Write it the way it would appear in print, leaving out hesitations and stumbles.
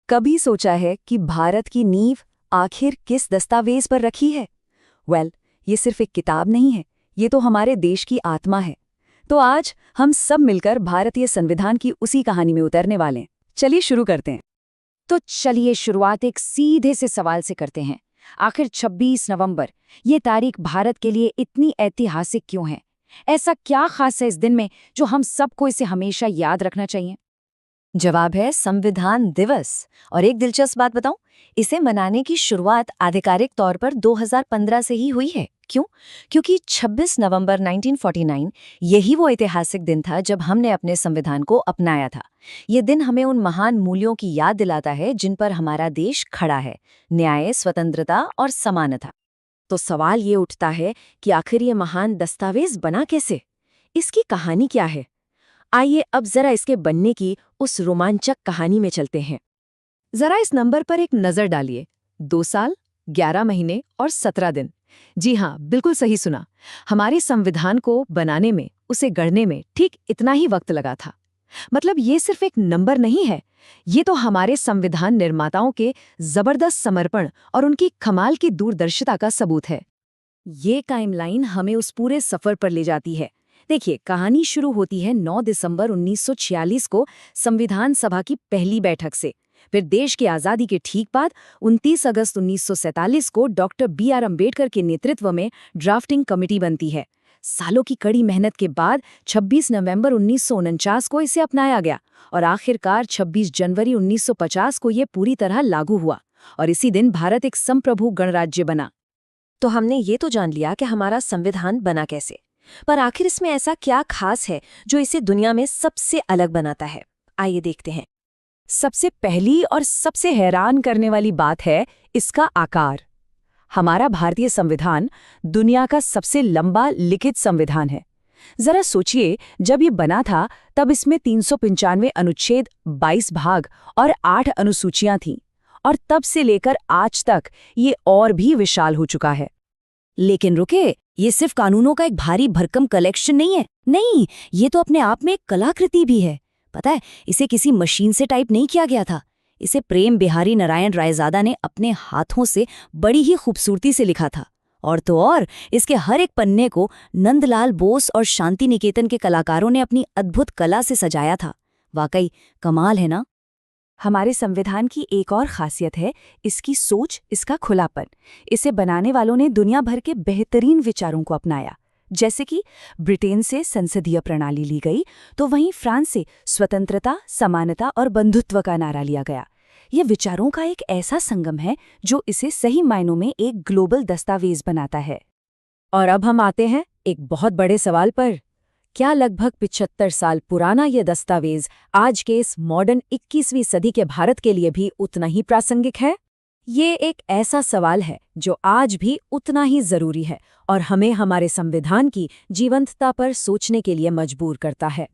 कभी सोचा है कि भारत की नींव आखिर किस दस्तावेज पर रखी है? ये सिर्फ एक किताब नहीं है, ये तो हमारे देश की आत्मा है। तो आज हम सब मिलकर भारतीय संविधान की उसी कहानी में उतरने वाले हैं। चलिए शुरू करते हैं। तो चलिए शुरुआत एक सीधे से सवाल से करते हैं। आखिर 26 नवंबर, ये तारीख भारत के लिए इतनी ऐतिहासिक क्यों है? ऐसा क्या खास है इस दिन में जो हम सबको इसे हमेशा याद रखना चाहिए? जवाब है संविधान दिवस। और एक दिलचस्प बात बताऊं, इसे मनाने की शुरुआत आधिकारिक तौर पर 2015 से ही हुई है। क्यों? क्योंकि 26 नवंबर 1949 यही वो ऐतिहासिक दिन था जब हमने अपने संविधान को अपनाया था। ये दिन हमें उन महान मूल्यों की याद दिलाता है जिन पर हमारा देश खड़ा है: न्याय, स्वतंत्रता और समानता। तो सवाल ये उठता है कि आखिर ये महान दस्तावेज बना कैसे? इसकी कहानी क्या है? आइए अब जरा इसके बनने की उस रोमांचक कहानी में चलते हैं। जरा इस नंबर पर एक नजर डालिए। 2 साल, 11 महीने और 17 दिन। जी हाँ, बिल्कुल सही सुना। हमारे संविधान को बनाने में, उसे गढ़ने में ठीक इतना ही वक्त लगा था। मतलब ये सिर्फ एक नंबर नहीं है, ये तो हमारे संविधान निर्माताओं के जबरदस्त समर्पण और उनकी कमाल की दूरदर्शिता का सबूत है। ये टाइमलाइन हमें उस पूरे सफर पर ले जाती है। देखिए, कहानी शुरू होती है 9 दिसंबर 1946 को संविधान सभा की पहली बैठक से। फिर देश की आज़ादी के ठीक बाद 29 अगस्त 1947 को डॉक्टर B.R. अम्बेडकर के नेतृत्व में ड्राफ्टिंग कमेटी बनती है। सालों की कड़ी मेहनत के बाद 26 नवंबर 1949 को इसे अपनाया गया और आखिरकार 26 जनवरी 1950 को ये पूरी तरह लागू हुआ और इसी दिन भारत एक संप्रभु गणराज्य बना। तो हमने ये तो जान लिया कि हमारा संविधान बना कैसे, पर आखिर इसमें ऐसा क्या खास है जो इसे दुनिया में सबसे अलग बनाता है? आइए देखते हैं। सबसे पहली और सबसे हैरान करने वाली बात है इसका आकार। हमारा भारतीय संविधान दुनिया का सबसे लंबा लिखित संविधान है। जरा सोचिए, जब ये बना था तब इसमें 395 अनुच्छेद, 22 भाग और 8 अनुसूचियां थीं, और तब से लेकर आज तक ये और भी विशाल हो चुका है। लेकिन रुके, ये सिर्फ कानूनों का एक भारी भरकम कलेक्शन नहीं है। नहीं, ये तो अपने आप में एक कलाकृति भी है। पता है, इसे किसी मशीन से टाइप नहीं किया गया था। इसे प्रेम बिहारी नारायण रायजादा ने अपने हाथों से बड़ी ही खूबसूरती से लिखा था। और तो और, इसके हर एक पन्ने को नंदलाल बोस और शांति निकेतन के कलाकारों ने अपनी अद्भुत कला से सजाया था। वाकई कमाल है ना? हमारे संविधान की एक और खासियत है इसकी सोच, इसका खुलापन। इसे बनाने वालों ने दुनिया भर के बेहतरीन विचारों को अपनाया। जैसे कि ब्रिटेन से संसदीय प्रणाली ली गई, तो वहीं फ्रांस से स्वतंत्रता, समानता और बंधुत्व का नारा लिया गया। ये विचारों का एक ऐसा संगम है जो इसे सही मायनों में एक ग्लोबल दस्तावेज बनाता है। और अब हम आते हैं एक बहुत बड़े सवाल पर। क्या लगभग 75 साल पुराना ये दस्तावेज आज के इस मॉडर्न 21वीं सदी के भारत के लिए भी उतना ही प्रासंगिक है? ये एक ऐसा सवाल है जो आज भी उतना ही जरूरी है और हमें हमारे संविधान की जीवंतता पर सोचने के लिए मजबूर करता है।